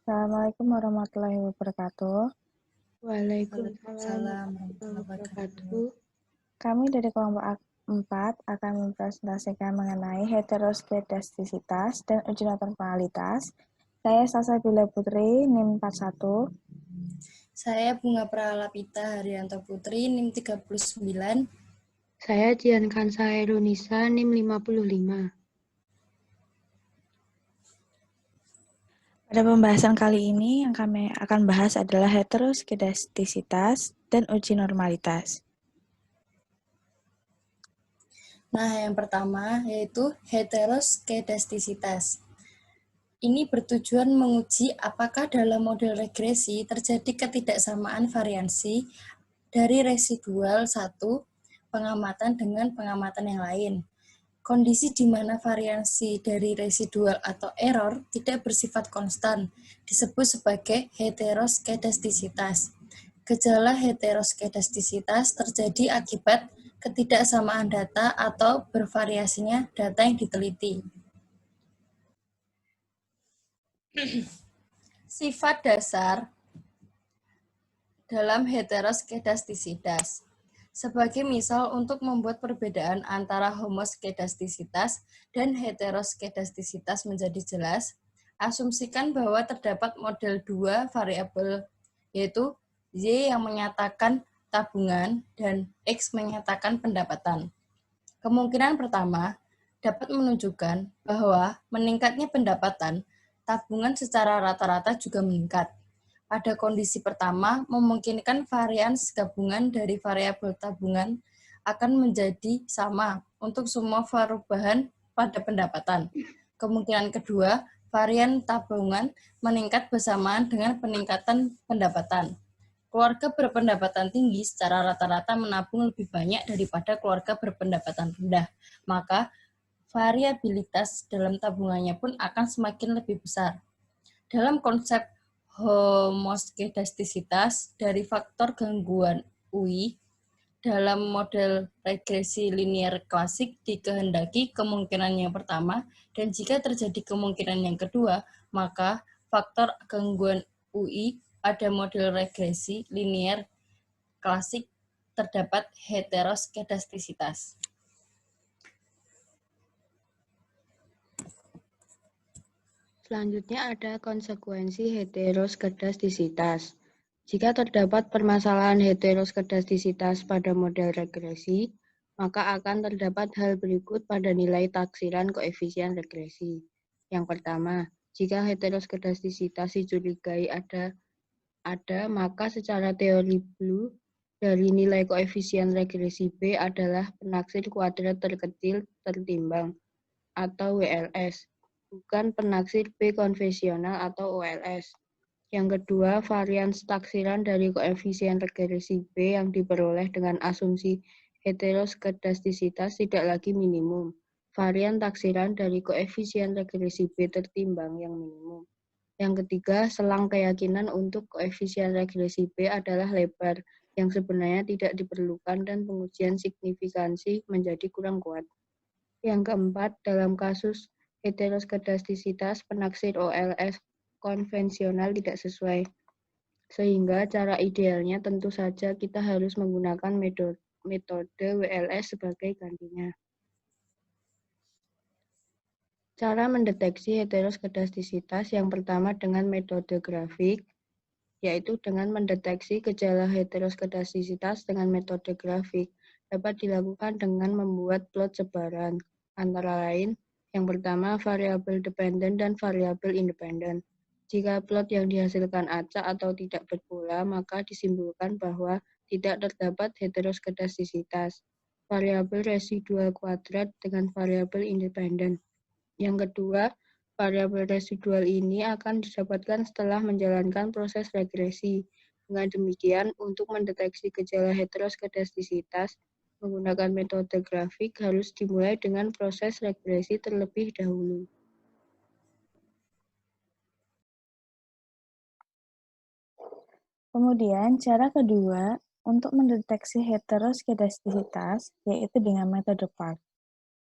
Assalamualaikum warahmatullahi wabarakatuh. Waalaikumsalam Waalaikumsalam warahmatullahi warahmatullahi wabarakatuh. wabarakatuh. Kami dari kelompok 4 akan mempresentasikan mengenai heteroskedastisitas dan uji normalitas. Saya Salsabila Putri, NIM 41. Saya Bunga Pralapita Haryanto Putri, NIM 39. Saya Jian Kansa Herunisa, NIM 55. Pada pembahasan kali ini yang kami akan bahas adalah heteroskedastisitas dan uji normalitas. Nah, yang pertama yaitu heteroskedastisitas. Ini bertujuan menguji apakah dalam model regresi terjadi ketidaksamaan variansi dari residual satu pengamatan dengan pengamatan yang lain. Kondisi di mana variansi dari residual atau error tidak bersifat konstan disebut sebagai heteroskedastisitas. Gejala heteroskedastisitas terjadi akibat ketidaksamaan data atau bervariasinya data yang diteliti. Sifat dasar dalam heteroskedastisitas. Sebagai misal untuk membuat perbedaan antara homoskedastisitas dan heteroskedastisitas menjadi jelas, asumsikan bahwa terdapat model dua variabel, yaitu Y yang menyatakan tabungan dan X menyatakan pendapatan. Kemungkinan pertama dapat menunjukkan bahwa meningkatnya pendapatan, tabungan secara rata-rata juga meningkat. Pada kondisi pertama, memungkinkan varians gabungan dari variabel tabungan akan menjadi sama untuk semua perubahan pada pendapatan. Kemungkinan kedua, varian tabungan meningkat bersamaan dengan peningkatan pendapatan. Keluarga berpendapatan tinggi secara rata-rata menabung lebih banyak daripada keluarga berpendapatan rendah, maka variabilitas dalam tabungannya pun akan semakin lebih besar. Dalam konsep homoskedastisitas dari faktor gangguan UI dalam model regresi linier klasik dikehendaki kemungkinan yang pertama, dan jika terjadi kemungkinan yang kedua, maka faktor gangguan UI pada model regresi linier klasik terdapat heteroskedastisitas. Selanjutnya ada konsekuensi heteroskedastisitas. Jika terdapat permasalahan heteroskedastisitas pada model regresi, maka akan terdapat hal berikut pada nilai taksiran koefisien regresi. Yang pertama, jika heteroskedastisitas dicurigai ada, maka secara teori Blue, dari nilai koefisien regresi B adalah penaksir kuadrat terkecil tertimbang, atau WLS, bukan penaksir B konvensional atau OLS. Yang kedua, varians taksiran dari koefisien regresi B yang diperoleh dengan asumsi heteroskedastisitas tidak lagi minimum. Varian taksiran dari koefisien regresi B tertimbang yang minimum. Yang ketiga, selang keyakinan untuk koefisien regresi B adalah lebar, yang sebenarnya tidak diperlukan dan pengujian signifikansi menjadi kurang kuat. Yang keempat, dalam kasus heteroskedastisitas, penaksir OLS konvensional tidak sesuai. Sehingga cara idealnya tentu saja kita harus menggunakan metode WLS sebagai gantinya. Cara mendeteksi heteroskedastisitas yang pertama dengan metode grafik, yaitu dengan mendeteksi gejala heteroskedastisitas dengan metode grafik, dapat dilakukan dengan membuat plot sebaran, antara lain, yang pertama variabel dependen dan variabel independen. Jika plot yang dihasilkan acak atau tidak berpola, maka disimpulkan bahwa tidak terdapat heteroskedastisitas. Variabel residual kuadrat dengan variabel independen. Yang kedua, variabel residual ini akan didapatkan setelah menjalankan proses regresi. Dengan demikian, untuk mendeteksi gejala heteroskedastisitas, menggunakan metode grafik harus dimulai dengan proses regresi terlebih dahulu. Kemudian, cara kedua untuk mendeteksi heteroskedastisitas yaitu dengan metode PARC.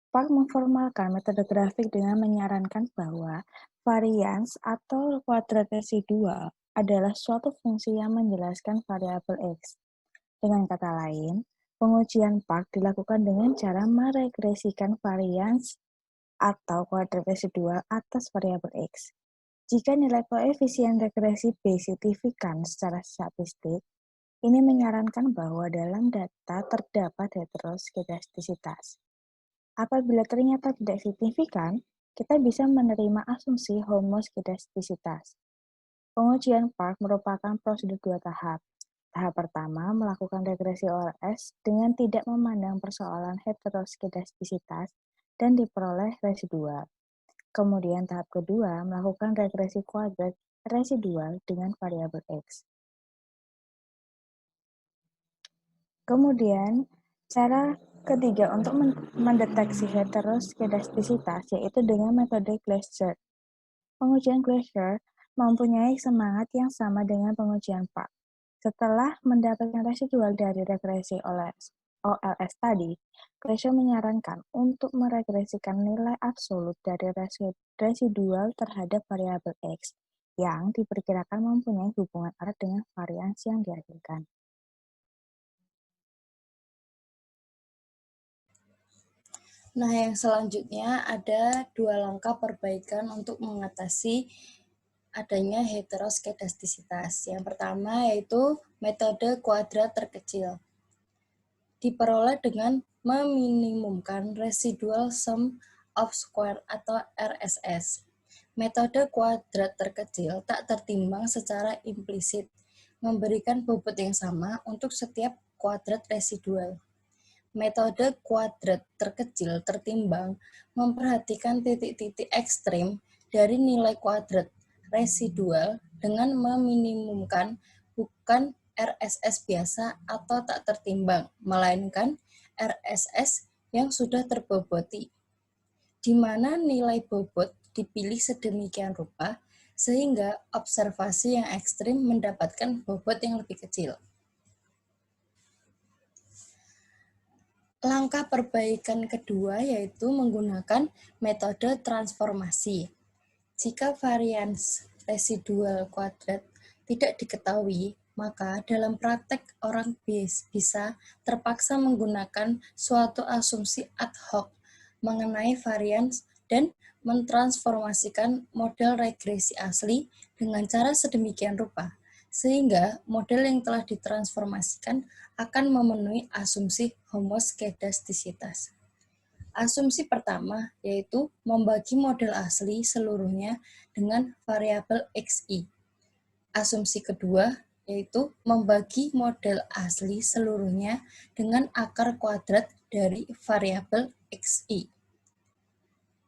PARC memformalkan metode grafik dengan menyarankan bahwa Varians atau kuadrat residual adalah suatu fungsi yang menjelaskan variabel X. Dengan kata lain, pengujian Park dilakukan dengan cara meregresikan varians atau kuadrat residual atas variabel X. Jika nilai koefisien regresi B signifikan secara statistik, ini menyarankan bahwa dalam data terdapat heteroskedastisitas. Apabila ternyata tidak signifikan, kita bisa menerima asumsi homoskedastisitas. Pengujian Park merupakan prosedur 2 tahap. Tahap pertama melakukan regresi OLS dengan tidak memandang persoalan heteroskedastisitas dan diperoleh residual. Kemudian tahap kedua melakukan regresi kuadrat residual dengan variabel X. Kemudian, cara ketiga untuk mendeteksi heteroskedastisitas yaitu dengan metode Glaser. Pengujian Glaser mempunyai semangat yang sama dengan pengujian Park. Setelah mendapatkan residual dari regresi OLS tadi, Glaser menyarankan untuk meregresikan nilai absolut dari residual terhadap variabel X yang diperkirakan mempunyai hubungan erat dengan varians yang dihasilkan. Nah, yang selanjutnya ada 2 langkah perbaikan untuk mengatasi adanya heteroskedastisitas. Yang pertama yaitu metode kuadrat terkecil. Diperoleh dengan meminimumkan residual sum of square atau RSS. Metode kuadrat terkecil tak tertimbang secara implisit, memberikan bobot yang sama untuk setiap kuadrat residual. Metode kuadrat terkecil tertimbang memperhatikan titik-titik ekstrim dari nilai kuadrat residual dengan meminimumkan bukan RSS biasa atau tak tertimbang, melainkan RSS yang sudah terboboti, di mana nilai bobot dipilih sedemikian rupa sehingga observasi yang ekstrim mendapatkan bobot yang lebih kecil. Langkah perbaikan kedua yaitu menggunakan metode transformasi. Jika varians residual kuadrat tidak diketahui, maka dalam praktek orang bisa terpaksa menggunakan suatu asumsi ad hoc mengenai varians dan mentransformasikan model regresi asli dengan cara sedemikian rupa, sehingga model yang telah ditransformasikan akan memenuhi asumsi homoskedastisitas. Asumsi pertama yaitu membagi model asli seluruhnya dengan variabel XI. Asumsi kedua yaitu membagi model asli seluruhnya dengan akar kuadrat dari variabel XI.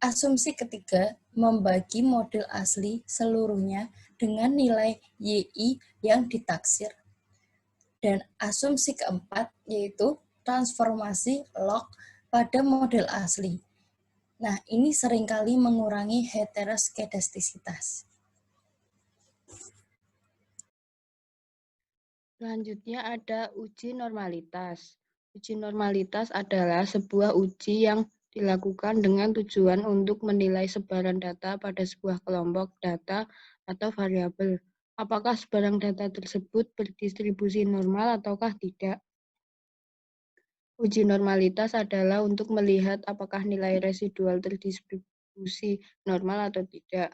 Asumsi ketiga, membagi model asli seluruhnya dengan nilai YI yang ditaksir. Dan asumsi keempat yaitu transformasi log pada model asli. Nah, ini seringkali mengurangi heteroskedastisitas. Selanjutnya ada uji normalitas. Uji normalitas adalah sebuah uji yang dilakukan dengan tujuan untuk menilai sebaran data pada sebuah kelompok data atau variabel. Apakah sebarang data tersebut berdistribusi normal ataukah tidak? Uji normalitas adalah untuk melihat apakah nilai residual terdistribusi normal atau tidak.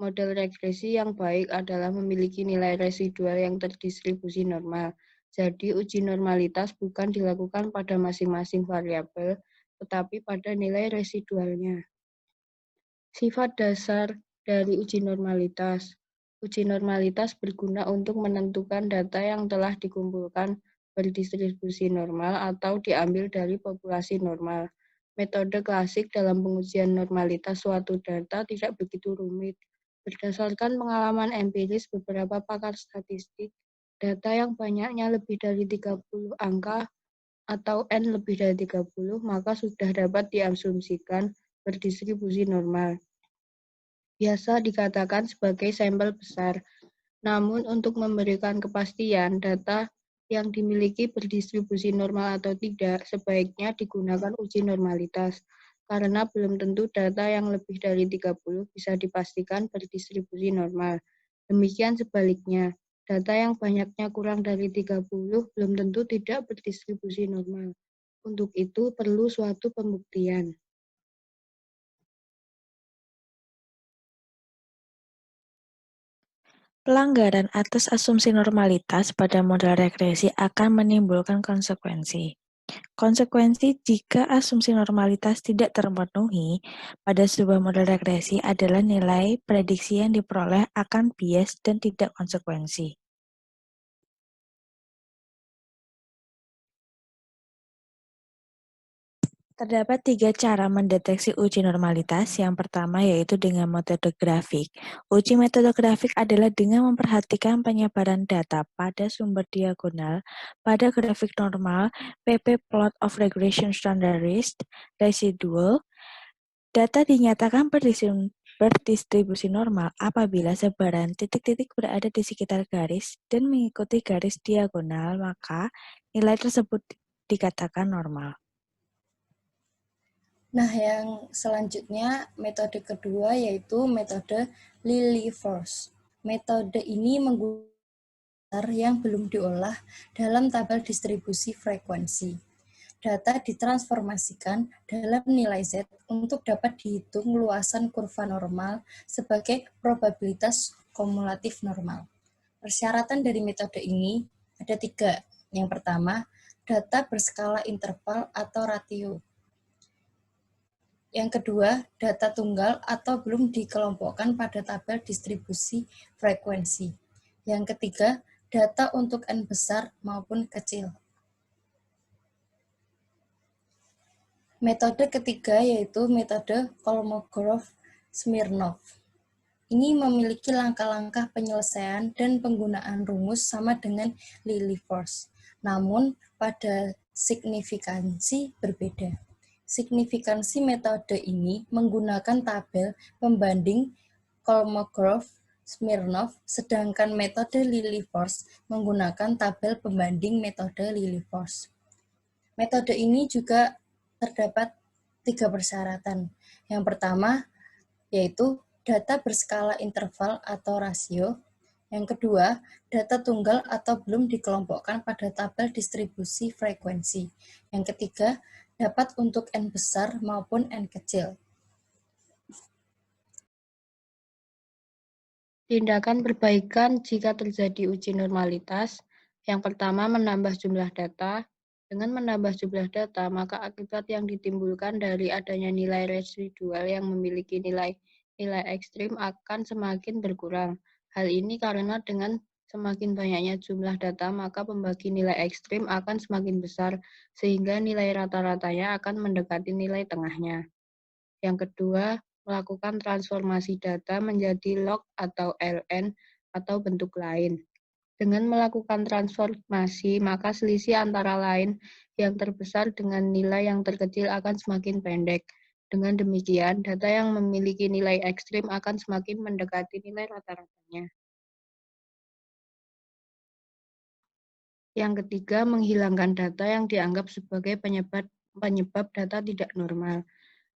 Model regresi yang baik adalah memiliki nilai residual yang terdistribusi normal. Jadi uji normalitas bukan dilakukan pada masing-masing variabel, tetapi pada nilai residualnya. Sifat dasar dari uji normalitas. Uji normalitas berguna untuk menentukan data yang telah dikumpulkan berdistribusi normal atau diambil dari populasi normal. Metode klasik dalam pengujian normalitas suatu data tidak begitu rumit. Berdasarkan pengalaman empiris beberapa pakar statistik, data yang banyaknya lebih dari 30 angka atau N lebih dari 30, maka sudah dapat diasumsikan berdistribusi normal. Biasa dikatakan sebagai sampel besar. Namun untuk memberikan kepastian data yang dimiliki berdistribusi normal atau tidak, sebaiknya digunakan uji normalitas. karena belum tentu data yang lebih dari 30 bisa dipastikan berdistribusi normal. Demikian sebaliknya, data yang banyaknya kurang dari 30 belum tentu tidak berdistribusi normal. Untuk itu perlu suatu pembuktian. Pelanggaran atas asumsi normalitas pada model regresi akan menimbulkan konsekuensi. Konsekuensi jika asumsi normalitas tidak terpenuhi pada sebuah model regresi adalah nilai prediksi yang diperoleh akan bias dan tidak konsekuensi. Terdapat 3 cara mendeteksi uji normalitas. Yang pertama yaitu dengan metode grafik. Uji metode grafik adalah dengan memperhatikan penyebaran data pada sumber diagonal pada grafik normal, PP plot of regression standardized, residual. Data dinyatakan berdistribusi normal apabila sebaran titik-titik berada di sekitar garis dan mengikuti garis diagonal, maka nilai tersebut dikatakan normal. Nah, yang selanjutnya metode kedua yaitu metode Lilliefors. Metode ini menggunakan yang belum diolah dalam tabel distribusi frekuensi. Data ditransformasikan dalam nilai Z untuk dapat dihitung luasan kurva normal sebagai probabilitas kumulatif normal. Persyaratan dari metode ini ada 3. Yang pertama, data berskala interval atau ratio. Yang kedua, data tunggal atau belum dikelompokkan pada tabel distribusi frekuensi. Yang ketiga, data untuk N besar maupun kecil. Metode ketiga yaitu metode Kolmogorov-Smirnov. Ini memiliki langkah-langkah penyelesaian dan penggunaan rumus sama dengan Lilliefors, namun pada signifikansi berbeda. Signifikansi metode ini menggunakan tabel pembanding Kolmogorov-Smirnov, sedangkan metode Lilliefors menggunakan tabel pembanding metode Lilliefors. Metode ini juga terdapat 3 persyaratan. Yang pertama, yaitu data berskala interval atau rasio. Yang kedua, data tunggal atau belum dikelompokkan pada tabel distribusi frekuensi. Yang ketiga, dapat untuk N besar maupun N kecil. Tindakan perbaikan jika terjadi uji normalitas. Yang pertama, menambah jumlah data. Dengan menambah jumlah data, maka akibat yang ditimbulkan dari adanya nilai residual yang memiliki nilai ekstrim akan semakin berkurang. Hal ini karena dengan semakin banyaknya jumlah data, maka pembagi nilai ekstrim akan semakin besar, sehingga nilai rata-ratanya akan mendekati nilai tengahnya. Yang kedua, melakukan transformasi data menjadi log atau ln atau bentuk lain. Dengan melakukan transformasi, maka selisih antara lain yang terbesar dengan nilai yang terkecil akan semakin pendek. Dengan demikian, data yang memiliki nilai ekstrim akan semakin mendekati nilai rata-ratanya. Yang ketiga, menghilangkan data yang dianggap sebagai penyebab data tidak normal.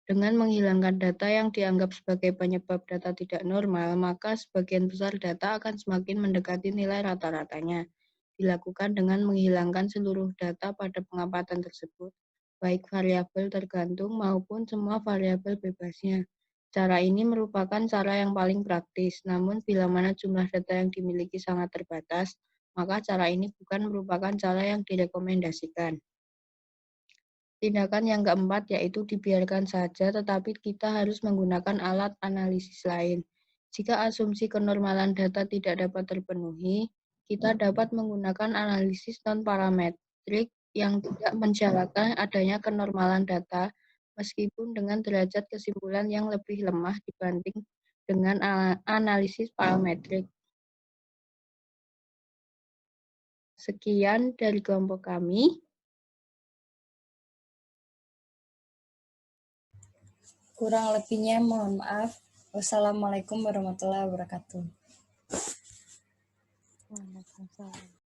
Dengan menghilangkan data yang dianggap sebagai penyebab data tidak normal, maka sebagian besar data akan semakin mendekati nilai rata-ratanya. Dilakukan dengan menghilangkan seluruh data pada pengamatan tersebut, baik variabel tergantung maupun semua variabel bebasnya. Cara ini merupakan cara yang paling praktis, namun bila mana jumlah data yang dimiliki sangat terbatas, maka cara ini bukan merupakan cara yang direkomendasikan. Tindakan yang keempat yaitu dibiarkan saja, tetapi kita harus menggunakan alat analisis lain. Jika asumsi kenormalan data tidak dapat terpenuhi, kita dapat menggunakan analisis non-parametrik yang tidak mensyaratkan adanya kenormalan data, meskipun dengan derajat kesimpulan yang lebih lemah dibanding dengan analisis parametrik. Sekian dari kelompok kami. Kurang lebihnya mohon maaf. Wassalamualaikum warahmatullahi wabarakatuh. Waalaikumsalam.